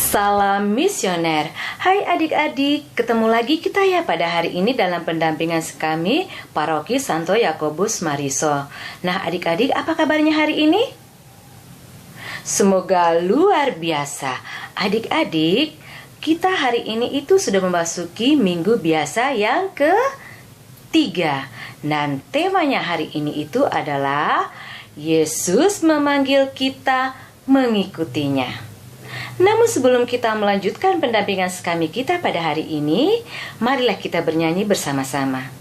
Salam misioner. Hai adik-adik, ketemu lagi kita ya pada hari ini dalam pendampingan kami Paroki Santo Yakobus Mariso. Nah adik-adik, apa kabarnya hari ini? Semoga luar biasa. Adik-adik, kita hari ini itu sudah memasuki minggu biasa yang ketiga. Dan temanya hari ini itu adalah Yesus memanggil kita mengikutinya. Namun sebelum kita melanjutkan pendampingan kami kita pada hari ini, marilah kita bernyanyi bersama-sama.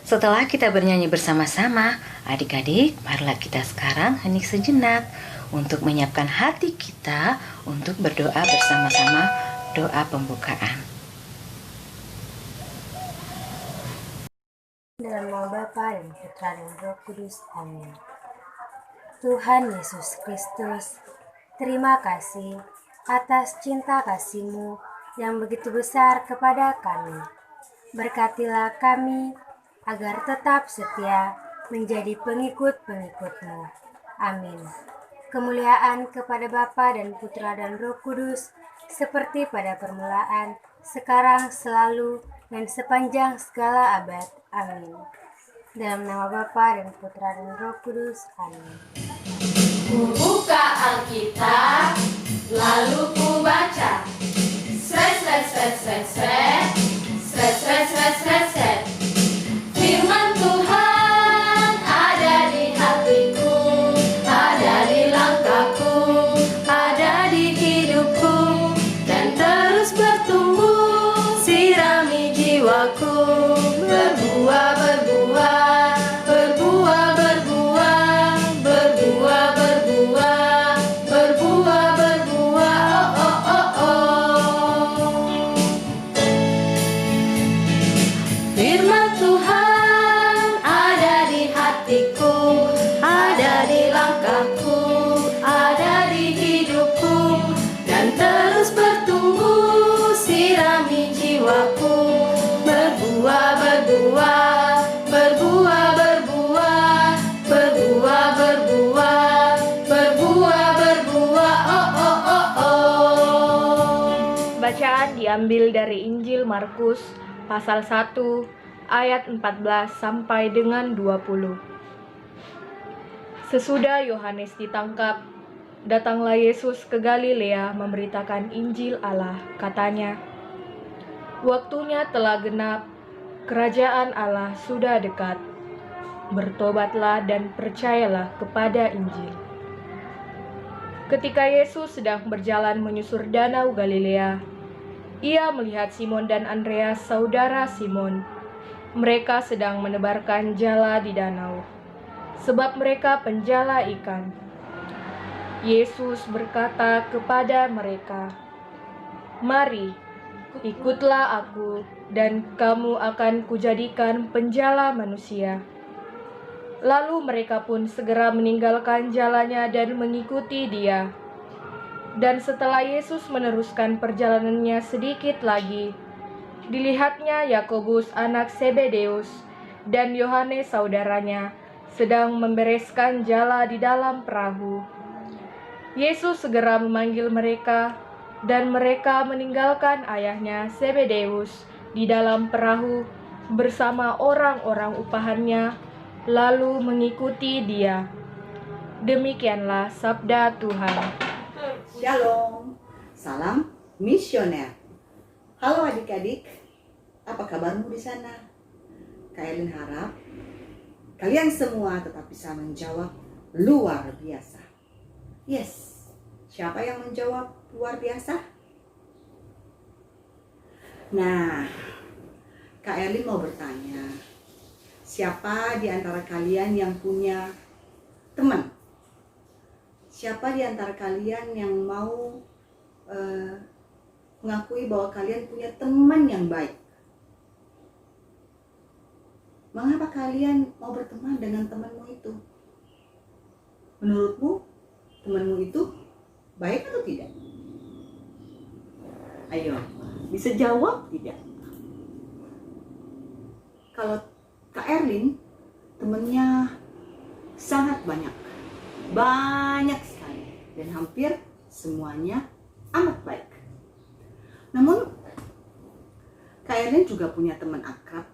Setelah kita bernyanyi bersama-sama, adik-adik, marilah kita sekarang hening sejenak untuk menyiapkan hati kita untuk berdoa bersama-sama doa pembukaan. Dalam nama Bapa dan Putra dan Roh Kudus. Amin. Tuhan Yesus Kristus, terima kasih atas cinta kasih-Mu yang begitu besar kepada kami. Berkatilah kami agar tetap setia menjadi pengikut-pengikut-Mu. Amin. Kemuliaan kepada Bapa dan Putra dan Roh Kudus, seperti pada permulaan, sekarang, selalu, dan sepanjang segala abad. Amin. Dalam nama Bapa dan Putra dan Roh Kudus. Amin. Ku buka Alkitab, lalu ku baca. Firman Tuhan ada di hatiku, ada di langkahku, ada di hidupku, dan terus bertumbuh, sirami jiwaku, berbuah, berbuah, berbuah, berbuah, berbuah, berbuah, berbuah, berbuah, oh, oh, oh, oh. Firman Tuhan ada di hatiku, ada di langkahku, ada di hidupku, dan terus bertumbuh, sirami jiwaku, berbuah, berbuah, berbuah, berbuah, berbuah, berbuah, berbuah, berbuah, oh, oh, oh, oh. Bacaan diambil dari Injil Markus pasal 1 ayat 14 sampai dengan 20. Sesudah Yohanes ditangkap, datanglah Yesus ke Galilea memberitakan Injil Allah. Katanya, "Waktunya telah genap, kerajaan Allah sudah dekat. Bertobatlah dan percayalah kepada Injil." Ketika Yesus sedang berjalan menyusur danau Galilea, Ia melihat Simon dan Andreas, saudara Simon. Mereka sedang menebarkan jala di danau, sebab mereka penjala ikan. Yesus berkata kepada mereka, "Mari, ikutlah aku, dan kamu akan kujadikan penjala manusia." Lalu mereka pun segera meninggalkan jalannya dan mengikuti Dia. Dan setelah Yesus meneruskan perjalanannya sedikit lagi, dilihatnya Yakobus anak Zebedeus dan Yohanes saudaranya sedang membereskan jala di dalam perahu. Yesus segera memanggil mereka, dan mereka meninggalkan ayahnya Zebedeus di dalam perahu bersama orang-orang upahannya, lalu mengikuti Dia. Demikianlah sabda Tuhan. Shalom, salam misioner. Halo adik-adik, apa kabarmu di sana? Kak Elin harap kalian semua tetap bisa menjawab luar biasa. Yes, siapa yang menjawab luar biasa? Nah, Kak Elin mau bertanya, siapa di antara kalian yang punya teman? Siapa di antara kalian yang mau mengakui bahwa kalian punya teman yang baik? Mengapa kalian mau berteman dengan temanmu itu? Menurutmu, temanmu itu baik atau tidak? Ayo, bisa jawab tidak? Kalau Kak Erlin, temannya sangat banyak sekali, dan hampir semuanya amat baik. Namun Kak Erlin juga punya teman akrab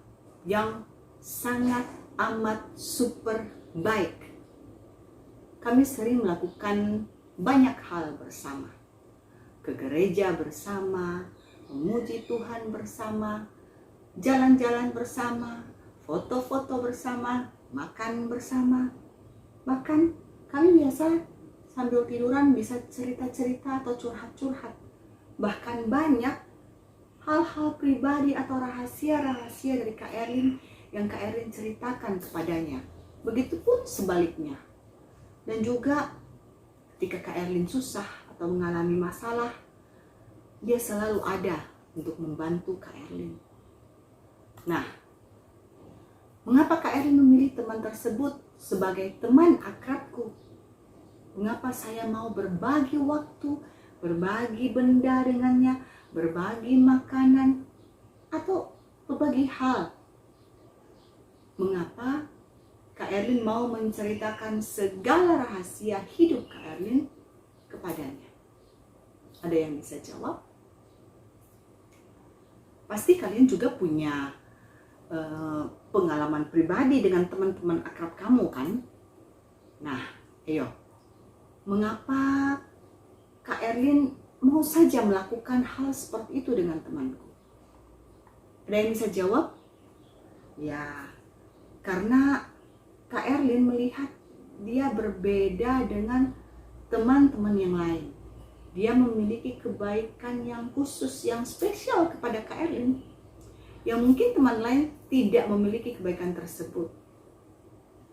yang sangat amat super baik. Kami sering melakukan banyak hal bersama, ke gereja bersama, memuji Tuhan bersama, jalan-jalan bersama, foto-foto bersama, makan bersama. Bahkan kami biasa sambil tiduran bisa cerita-cerita atau curhat-curhat. Bahkan banyak hal-hal pribadi atau rahasia-rahasia dari Kak Erlin yang Kak Erlin ceritakan kepadanya. Begitupun sebaliknya. Dan juga ketika Kak Erlin susah atau mengalami masalah, dia selalu ada untuk membantu Kak Erlin. Nah, mengapa Kak Erlin memilih teman tersebut sebagai teman akrabku? Mengapa saya mau berbagi waktu, berbagi benda dengannya, berbagi makanan, atau berbagi hal? Mengapa Kak Erlin mau menceritakan segala rahasia hidup Kak Erlin kepadanya? Ada yang bisa jawab? Pasti kalian juga punya pengalaman pribadi dengan teman-teman akrab kamu, kan? Nah, ayo. Mengapa Kak Erlin mau saja melakukan hal seperti itu dengan temanku? Ada yang bisa jawab? Ya, karena Kak Erlin melihat dia berbeda dengan teman-teman yang lain. Dia memiliki kebaikan yang khusus, yang spesial kepada Kak Erlin, yang mungkin teman lain tidak memiliki kebaikan tersebut.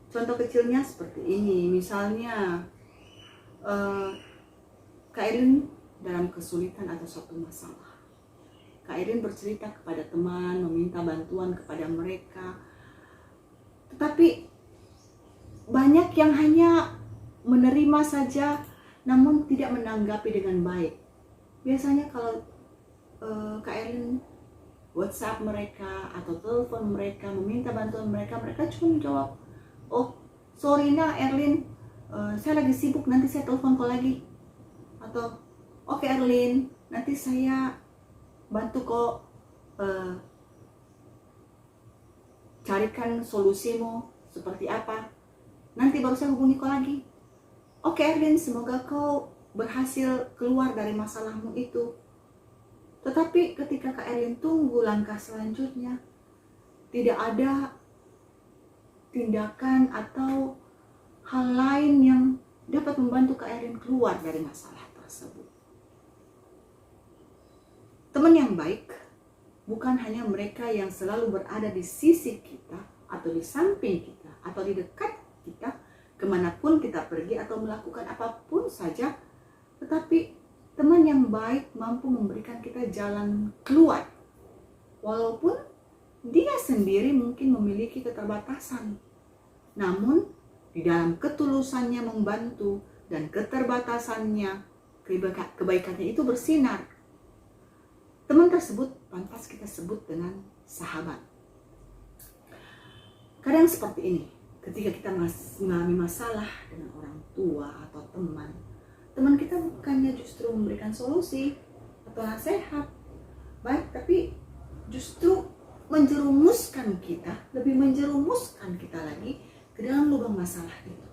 Contoh kecilnya seperti ini, misalnya Kak Erlin dalam kesulitan atau suatu masalah. Kak Erlin bercerita kepada teman, meminta bantuan kepada mereka. Tetapi banyak yang hanya menerima saja, namun tidak menanggapi dengan baik. Biasanya kalau Kak Erlin WhatsApp mereka atau telepon mereka, meminta bantuan mereka, mereka cuma menjawab, "Oh, sorry nah Erlin, saya lagi sibuk, nanti saya telepon kau lagi." Atau, "Oke Erlin, nanti saya bantu kok carikan solusimu seperti apa. Nanti baru saya hubungi kau lagi. Oke Erlin, semoga kau berhasil keluar dari masalahmu itu." Tetapi ketika Kak Erlin tunggu langkah selanjutnya, tidak ada tindakan atau hal lain yang dapat membantu Kak Erlin keluar dari masalah tersebut. Teman yang baik bukan hanya mereka yang selalu berada di sisi kita, atau di samping kita, atau di dekat kita, kemanapun kita pergi atau melakukan apapun saja, tetapi teman yang baik mampu memberikan kita jalan keluar, walaupun dia sendiri mungkin memiliki keterbatasan. Namun, di dalam ketulusannya membantu dan keterbatasannya, kebaikannya itu bersinar. Teman tersebut pantas kita sebut dengan sahabat. Kadang seperti ini, ketika kita mengalami masalah dengan orang tua atau teman kita bukannya justru memberikan solusi atau nasihat baik, tapi justru lebih menjerumuskan kita lagi ke dalam lubang masalah itu.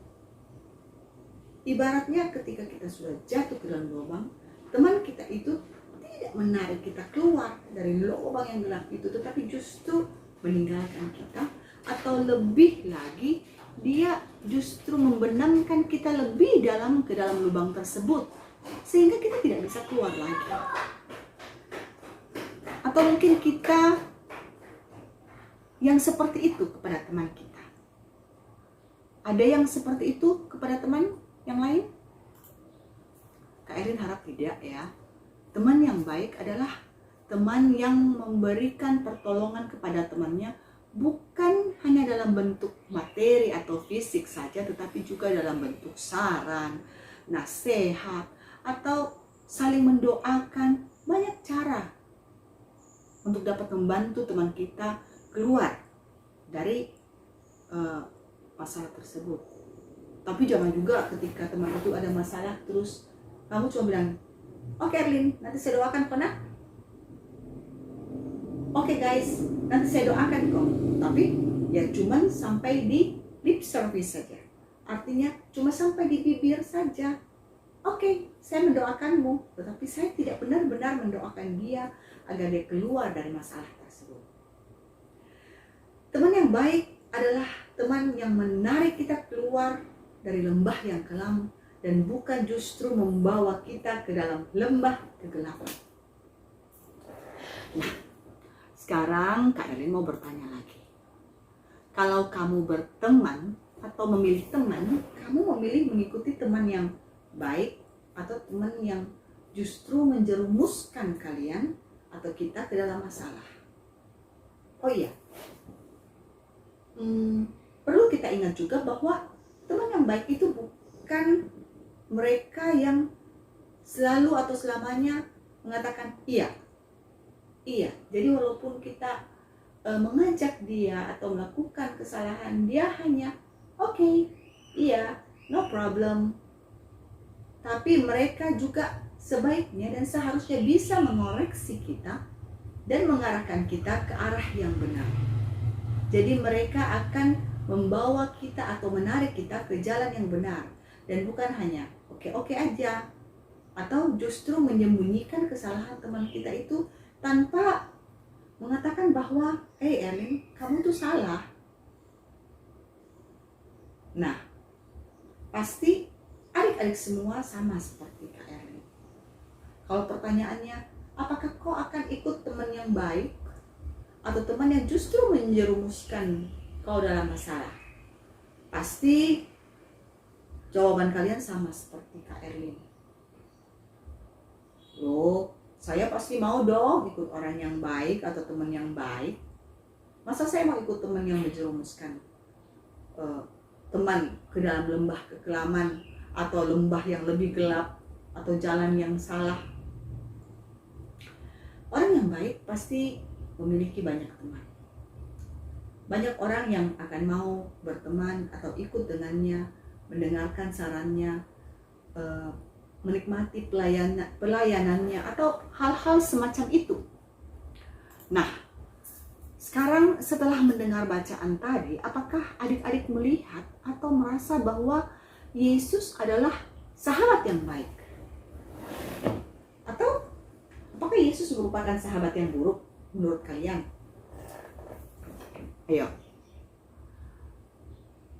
Ibaratnya ketika kita sudah jatuh ke dalam lubang, teman kita itu tidak menarik kita keluar dari lubang yang gelap itu, tetapi justru meninggalkan kita, atau lebih lagi dia justru membenamkan kita lebih dalam ke dalam lubang tersebut, sehingga kita tidak bisa keluar lagi. Atau mungkin kita yang seperti itu kepada teman kita. Ada yang seperti itu kepada teman yang lain? Kak Erin harap tidak ya. Teman yang baik adalah teman yang memberikan pertolongan kepada temannya, bukan hanya dalam bentuk materi atau fisik saja, tetapi juga dalam bentuk saran, nasihat, atau saling mendoakan. Banyak cara untuk dapat membantu teman kita keluar dari masalah tersebut. Tapi jangan juga ketika teman itu ada masalah terus kamu cuma bilang, "Oke Erlin, nanti saya doakan kok nak. Oke guys, nanti saya doakan kok." Tapi ya cuman sampai di lip service saja. Artinya cuma sampai di bibir saja. Oke, saya mendoakanmu, tetapi saya tidak benar-benar mendoakan dia agar dia keluar dari masalah tersebut. Teman yang baik adalah teman yang menarik kita keluar dari lembah yang kelam, dan bukan justru membawa kita ke dalam lembah kegelapan. Nah, sekarang Kak Erin mau bertanya lagi. Kalau kamu berteman atau memilih teman, kamu memilih mengikuti teman yang baik atau teman yang justru menjerumuskan kalian atau kita ke dalam masalah? Oh iya, perlu kita ingat juga bahwa teman yang baik itu bukan mereka yang selalu atau selamanya mengatakan iya. Jadi walaupun kita mengajak dia atau melakukan kesalahan, dia hanya oke, iya, no problem. Tapi mereka juga sebaiknya dan seharusnya bisa mengoreksi kita dan mengarahkan kita ke arah yang benar. Jadi mereka akan membawa kita atau menarik kita ke jalan yang benar, dan bukan hanya oke aja, atau justru menyembunyikan kesalahan teman kita itu tanpa mengatakan bahwa Erlin, kamu tuh salah. Nah, pasti adik-adik semua sama seperti Kak Erlin. Kalau pertanyaannya, apakah kau akan ikut teman yang baik atau teman yang justru menjerumuskan kau dalam masalah? Pasti jawaban kalian sama seperti Kak Erlin. Loh, saya pasti mau dong ikut orang yang baik atau teman yang baik. Masa saya mau ikut teman yang menjerumuskan teman ke dalam lembah kekelaman atau lembah yang lebih gelap atau jalan yang salah? Orang yang baik pasti memiliki banyak teman. Banyak orang yang akan mau berteman atau ikut dengannya, mendengarkan sarannya, menikmati pelayanannya atau hal-hal semacam itu. Nah, sekarang setelah mendengar bacaan tadi, apakah adik-adik melihat atau merasa bahwa Yesus adalah sahabat yang baik? Atau apakah Yesus merupakan sahabat yang buruk menurut kalian? Ayo.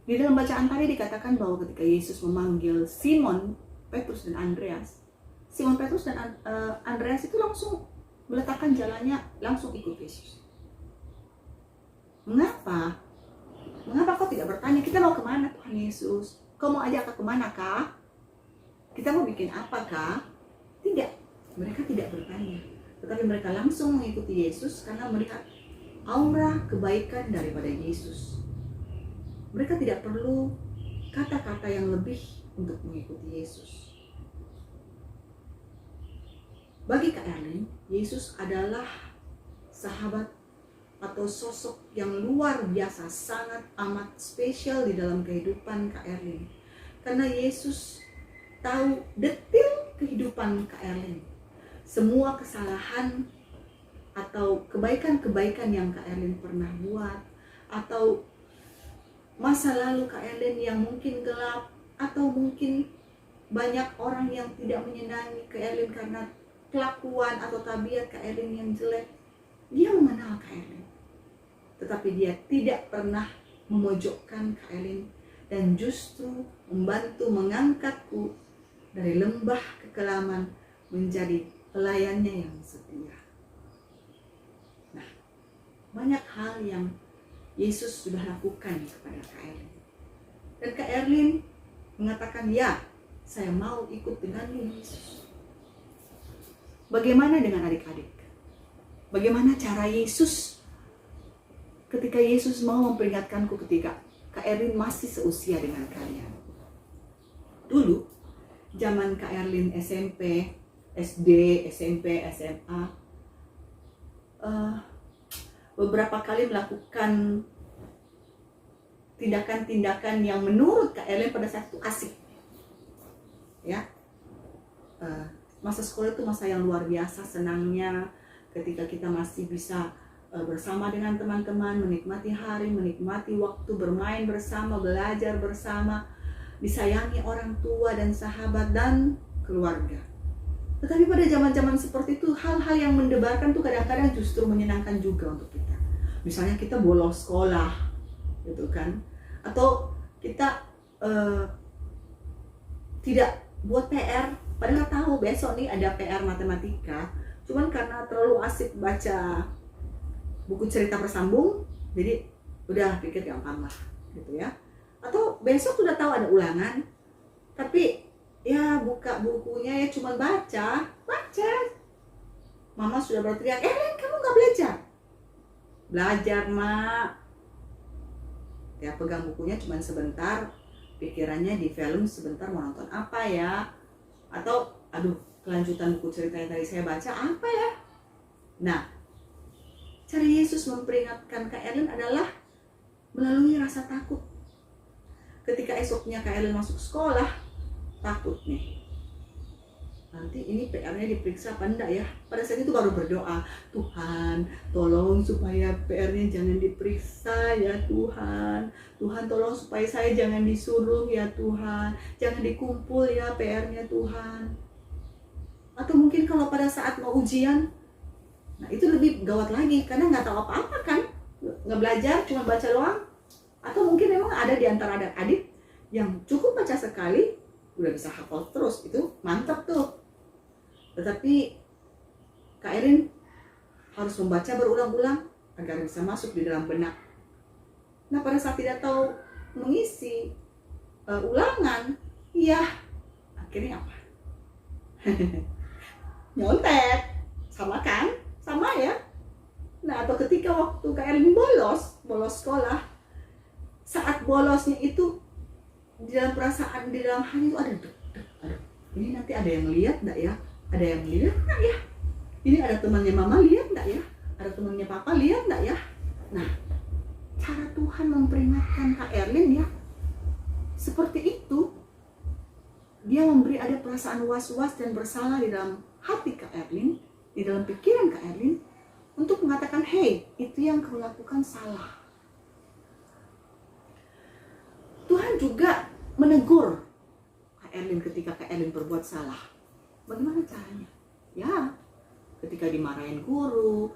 Di dalam bacaan tadi dikatakan bahwa ketika Yesus memanggil Simon Petrus dan Andreas, Simon Petrus dan Andreas itu langsung meletakkan jalannya langsung ikut Yesus. Mengapa? Mengapa kau tidak bertanya, kita mau kemana Tuhan Yesus? Kau mau ajak aku kemana kah? Kita mau bikin apa kah? Tidak, mereka tidak bertanya. Tetapi mereka langsung mengikuti Yesus karena melihat aura kebaikan daripada Yesus. Mereka tidak perlu kata-kata yang lebih untuk mengikuti Yesus. Bagi Kak Erlin, Yesus adalah sahabat atau sosok yang luar biasa, sangat amat spesial di dalam kehidupan Kak Erlin. Karena Yesus tahu detail kehidupan Kak Erlin. Semua kesalahan atau kebaikan-kebaikan yang Kak Erlin pernah buat, atau masa lalu Kak Erlin yang mungkin gelap, atau mungkin banyak orang yang tidak menyenangi Kak Erlin karena kelakuan atau tabiat Kak Erlin yang jelek. Dia mengenal Kak Erlin, tetapi dia tidak pernah memojokkan Kak Erlin dan justru membantu mengangkatku dari lembah kekelaman menjadi pelayannya yang setia. Nah, banyak hal yang Yesus sudah lakukan kepada Kak Erlin. Dan Kak Erlin mengatakan, ya, saya mau ikut denganmu Yesus. Bagaimana dengan adik-adik? Bagaimana cara Yesus ketika Yesus mau memperingatkanku ketika Kak Erlin masih seusia dengan kalian? Dulu, zaman Kak Erlin SMP, SD, SMP, SMA, beberapa kali melakukan tindakan-tindakan yang menurut Kak Erlin pada saat itu asik. Ya, masa sekolah itu masa yang luar biasa senangnya ketika kita masih bisa bersama dengan teman-teman, menikmati hari, menikmati waktu, bermain bersama, belajar bersama, disayangi orang tua dan sahabat dan keluarga. Tetapi pada zaman-zaman seperti itu, hal-hal yang mendebarkan tuh kadang-kadang justru menyenangkan juga untuk kita. Misalnya kita bolos sekolah, gitu kan, atau kita tidak buat PR, padahal tahu besok nih ada PR matematika, cuman karena terlalu asik baca buku cerita bersambung, jadi udah pikir gampang lah, gitu ya. Atau besok sudah tahu ada ulangan, tapi ya buka bukunya ya cuma baca. Mama sudah berteriak, kamu nggak belajar? Belajar, Mak. Ya pegang bukunya cuma sebentar, pikirannya di film sebentar mau nonton apa ya? Atau aduh, kelanjutan buku cerita yang tadi saya baca apa ya? Nah, cara Yesus memperingatkan Kak Erlin adalah melalui rasa takut. Ketika esoknya Kak Erlin masuk sekolah, takut nih, nanti ini PR-nya diperiksa apa enggak ya? Pada saat itu baru berdoa, Tuhan tolong supaya PR-nya jangan diperiksa ya Tuhan. Tuhan tolong supaya saya jangan disuruh ya Tuhan. Jangan dikumpul ya PR-nya Tuhan. Atau mungkin kalau pada saat mau ujian, nah itu lebih gawat lagi karena nggak tahu apa-apa kan, nggak belajar cuma baca doang. Atau mungkin memang ada di antara adik-adik yang cukup baca sekali udah bisa hafal terus, itu mantap tuh. Tetapi Kak Erlin harus membaca berulang-ulang agar bisa masuk di dalam benak. Nah pada saat tidak tahu mengisi ulangan, ya akhirnya apa? Nyontek, sama kan? Sama ya. Nah atau ketika waktu Kak Erlin bolos sekolah, saat bolosnya itu di dalam perasaan, di dalam hati itu ada aduh, ini nanti ada yang lihat enggak ya? Ada yang lihat enggak ya? Ini ada temannya mama lihat enggak ya? Ada temannya papa lihat enggak ya? Nah, cara Tuhan memperingatkan Kak Erlin ya seperti itu. Dia memberi ada perasaan was-was dan bersalah di dalam hati Kak Erlin, di dalam pikiran Kak Erlin, untuk mengatakan, hey, itu yang kau lakukan salah. Tuhan juga menegur Kak Erlin ketika Kak Erlin berbuat salah. Bagaimana caranya? Ya, ketika dimarahin guru,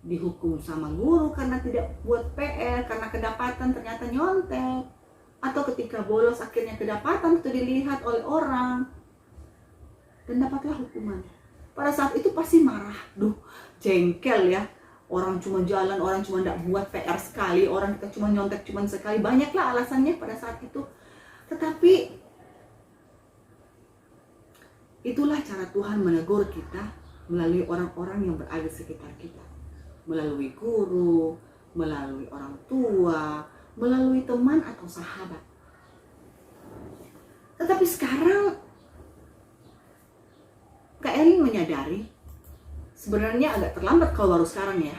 dihukum sama guru karena tidak buat PR, karena kedapatan ternyata nyontek, atau ketika bolos akhirnya kedapatan itu dilihat oleh orang dan dapatlah hukuman. pada saat itu pasti marah, jengkel ya. Orang cuma jalan, orang cuma tidak buat PR sekali, orang kita cuma nyontek cuma sekali, banyaklah alasannya pada saat itu. Tetapi itulah cara Tuhan menegur kita melalui orang-orang yang berada di sekitar kita, melalui guru, melalui orang tua, melalui teman atau sahabat. Tetapi sekarang Kak Erin menyadari, sebenarnya agak terlambat kalau baru sekarang ya,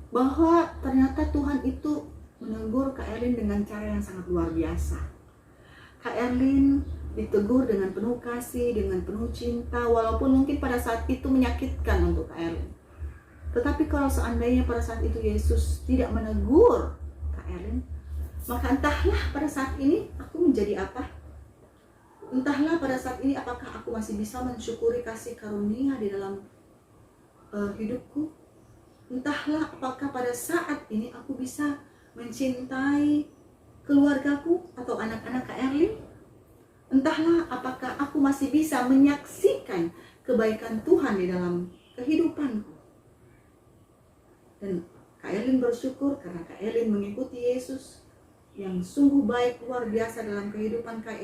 bahwa ternyata Tuhan itu menegur Kak Erlin dengan cara yang sangat luar biasa. Kak Erlin ditegur dengan penuh kasih, dengan penuh cinta, walaupun mungkin pada saat itu menyakitkan untuk Kak Erlin. Tetapi kalau seandainya pada saat itu Yesus tidak menegur Kak Erlin, maka entahlah pada saat ini aku menjadi apa. Entahlah pada saat ini apakah aku masih bisa mensyukuri kasih karunia di dalam hidupku. Entahlah apakah pada saat ini aku bisa mencintai keluargaku atau anak-anak Kak Erlin. Entahlah apakah aku masih bisa menyaksikan kebaikan Tuhan di dalam kehidupanku. Dan Kak Erlin bersyukur karena Kak Erlin mengikuti Yesus yang sungguh baik, luar biasa dalam kehidupan Kak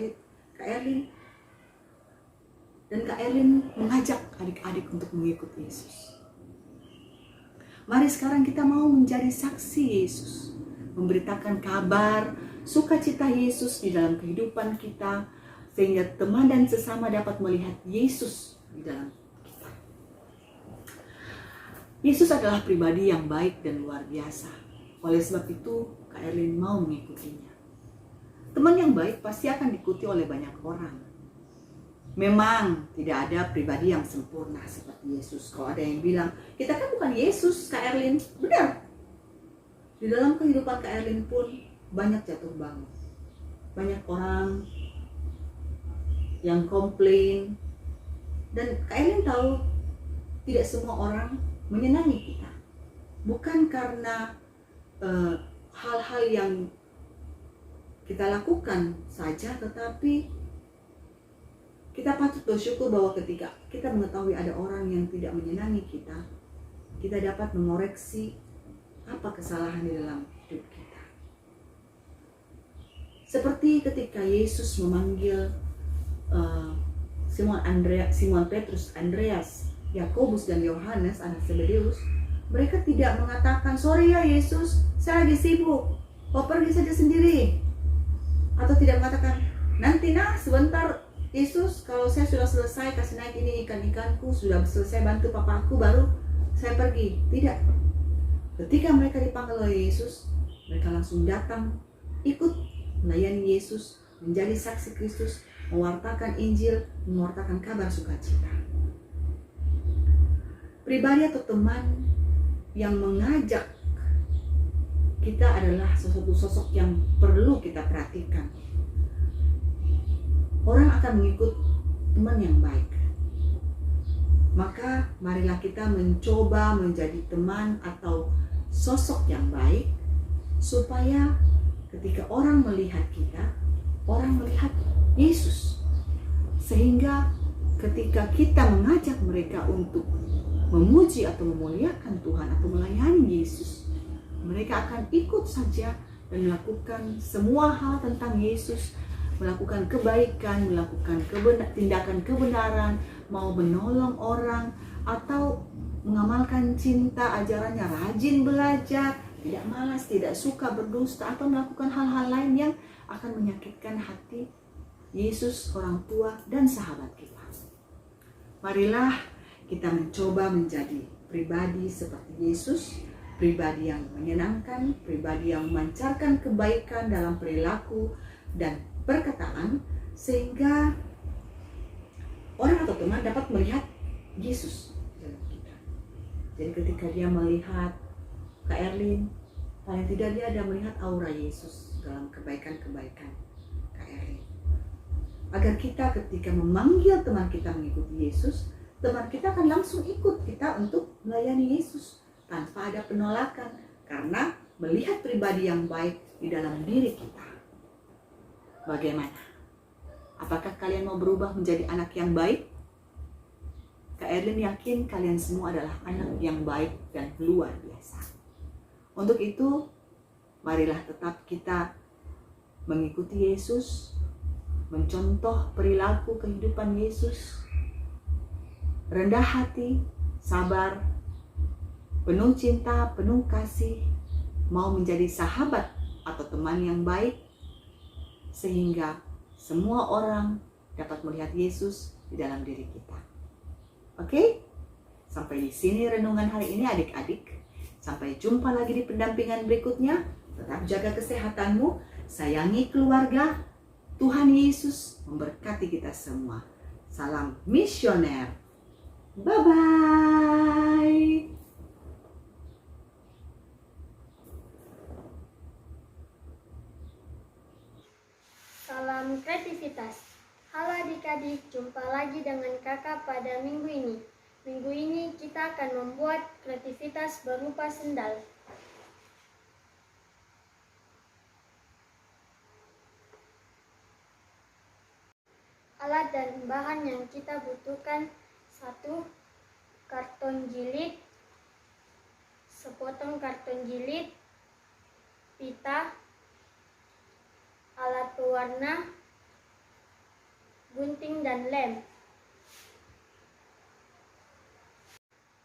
Erlin. Dan Kak Erlin mengajak adik-adik untuk mengikuti Yesus. Mari sekarang kita mau menjadi saksi Yesus, memberitakan kabar sukacita Yesus di dalam kehidupan kita, sehingga teman dan sesama dapat melihat Yesus di dalam kita. Yesus adalah pribadi yang baik dan luar biasa. Oleh sebab itu, Kak Erlin mau mengikutinya. Teman yang baik pasti akan diikuti oleh banyak orang. Memang tidak ada pribadi yang sempurna seperti Yesus. Kalau ada yang bilang, kita kan bukan Yesus, Kak Erlin. Benar. Di dalam kehidupan Kak Erlin pun banyak jatuh bangun. Banyak orang yang komplain. Dan Kak Erlin tahu tidak semua orang menyenangi kita. Bukan karena hal-hal yang kita lakukan saja, tetapi kita patut bersyukur bahwa ketika kita mengetahui ada orang yang tidak menyenangi kita, kita dapat mengoreksi apa kesalahan di dalam hidup kita. Seperti ketika Yesus memanggil Simon Petrus, Andreas, Yakobus dan Yohanes, anak Zebedeus, mereka tidak mengatakan, sorry ya Yesus, saya lagi sibuk, kau pergi saja sendiri. Atau tidak mengatakan, nanti sebentar Yesus, kalau saya sudah selesai kasih naik ini ikan-ikanku, sudah selesai bantu papaku, baru saya pergi. Tidak. Ketika mereka dipanggil oleh Yesus, mereka langsung datang, ikut melayani Yesus, menjadi saksi Kristus, mewartakan Injil, mewartakan kabar sukacita. Pribadi atau teman yang mengajak kita adalah sesuatu sosok yang perlu kita perhatikan. Orang akan mengikut teman yang baik. Maka marilah kita mencoba menjadi teman atau sosok yang baik, supaya ketika orang melihat kita, orang melihat Yesus. Sehingga ketika kita mengajak mereka untuk memuji atau memuliakan Tuhan atau melayani Yesus, mereka akan ikut saja dan melakukan semua hal tentang Yesus, melakukan kebaikan, melakukan tindakan kebenaran, mau menolong orang, atau mengamalkan cinta, ajarannya rajin belajar, tidak malas, tidak suka berdusta, atau melakukan hal-hal lain yang akan menyakitkan hati Yesus, orang tua, dan sahabat kita. Marilah kita mencoba menjadi pribadi seperti Yesus, pribadi yang menyenangkan, pribadi yang memancarkan kebaikan dalam perilaku dan perkataan, sehingga orang atau teman dapat melihat Yesus dalam kita. Jadi ketika dia melihat Kak Erlin, paling tidak dia ada melihat aura Yesus dalam kebaikan-kebaikan Kak Erlin. Agar kita ketika memanggil teman kita mengikuti Yesus, teman kita akan langsung ikut kita untuk melayani Yesus tanpa ada penolakan, karena melihat pribadi yang baik di dalam diri kita. Bagaimana? Apakah kalian mau berubah menjadi anak yang baik? Kak Erlin yakin kalian semua adalah anak yang baik dan luar biasa. Untuk itu, marilah tetap kita mengikuti Yesus, mencontoh perilaku kehidupan Yesus, rendah hati, sabar, penuh cinta, penuh kasih, mau menjadi sahabat atau teman yang baik, sehingga semua orang dapat melihat Yesus di dalam diri kita. Oke? Sampai di sini renungan hari ini adik-adik. Sampai jumpa lagi di pendampingan berikutnya. Tetap jaga kesehatanmu, sayangi keluarga. Tuhan Yesus memberkati kita semua. Salam misioner. Bye-bye. Salam kreativitas. Halo adik-adik, jumpa lagi dengan kakak pada minggu ini. Minggu ini kita akan membuat kreativitas berupa sendal. Alat dan bahan yang kita butuhkan: 1. Karton jilid, sepotong karton jilid, pita, alat pewarna, gunting dan lem.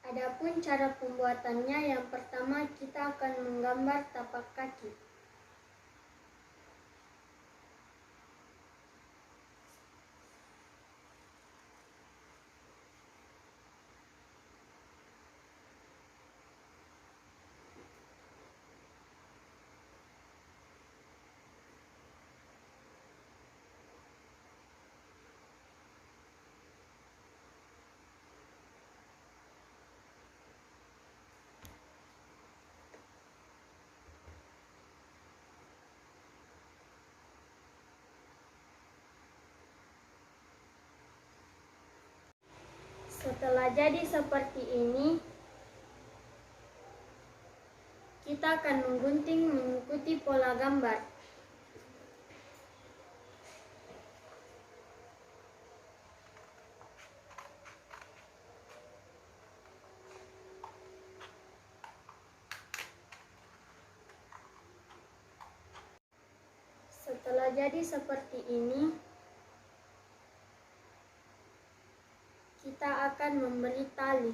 Adapun cara pembuatannya, yang pertama kita akan menggambar tapak kaki. Setelah jadi seperti ini, kita akan menggunting mengikuti pola gambar. Setelah jadi seperti ini, kita akan memberi tali.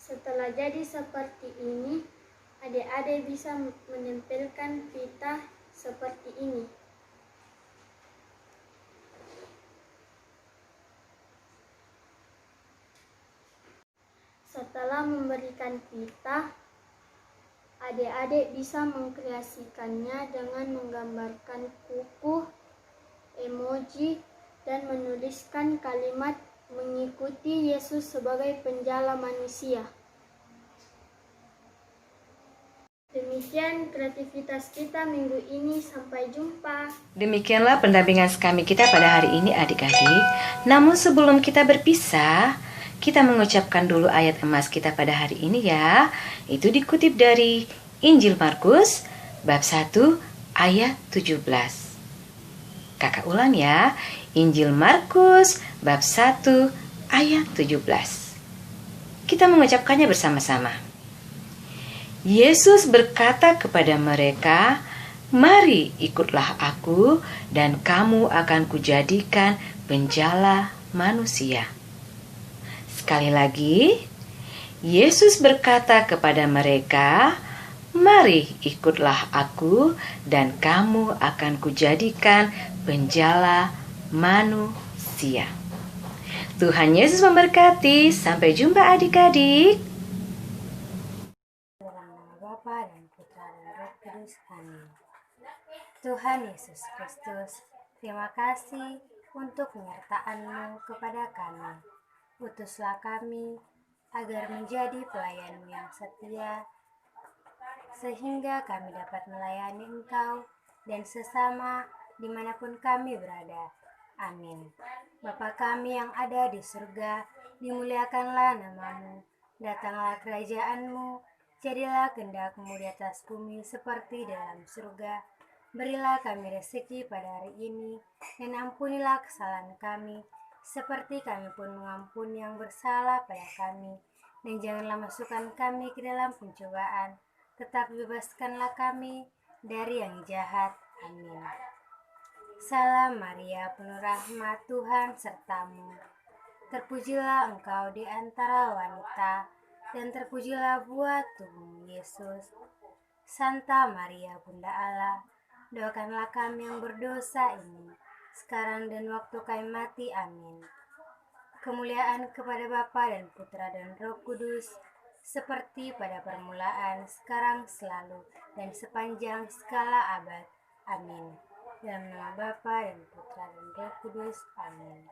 Setelah jadi seperti ini, adik-adik bisa menempelkan pita seperti ini. Setelah memberikan pita, adik-adik bisa mengkreasikannya dengan menggambarkan kuku, emoji, dan menuliskan kalimat mengikuti Yesus sebagai penjala manusia. Demikian kreativitas kita minggu ini, sampai jumpa. Demikianlah pendampingan kami kita pada hari ini adik-adik. Namun sebelum kita berpisah, kita mengucapkan dulu ayat emas kita pada hari ini ya. Itu dikutip dari Injil Markus bab 1 ayat 17. Kakak ulang ya. Injil Markus bab 1 ayat 17. Kita mengucapkannya bersama-sama. Yesus berkata kepada mereka, "Mari ikutlah aku dan kamu akan kujadikan penjala manusia." Sekali lagi, Yesus berkata kepada mereka, "Mari ikutlah aku dan kamu akan kujadikan penjala manusia." Tuhan Yesus memberkati. Sampai jumpa adik-adik. Dalam nama Bapa dan Putra dan Roh Kudus. Amin. Tuhan Yesus Kristus, terima kasih untuk penyertaan-Mu kepada kami. Utuslah kami agar menjadi pelayan-Mu yang setia, sehingga kami dapat melayani Engkau dan sesama dimanapun kami berada. Amin. Bapa kami yang ada di surga, dimuliakanlah nama-Mu, datanglah kerajaan-Mu, jadilah kehendak-Mu di atas bumi seperti dalam surga. Berilah kami rezeki pada hari ini, dan ampunilah kesalahan kami, seperti kami pun mengampuni yang bersalah pada kami. Dan janganlah masukkan kami ke dalam pencobaan, tetapi bebaskanlah kami dari yang jahat. Amin. Salam Maria, penuh rahmat, Tuhan sertamu. Terpujilah engkau di antara wanita, dan terpujilah buah tubuhmu Yesus. Santa Maria, Bunda Allah, doakanlah kami yang berdosa ini, sekarang dan waktu kami mati. Amin. Kemuliaan kepada Bapa dan Putra dan Roh Kudus, seperti pada permulaan, sekarang, selalu, dan sepanjang segala abad. Amin. Dalam nama Bapa dan Putra dan Roh Kudus. Amin.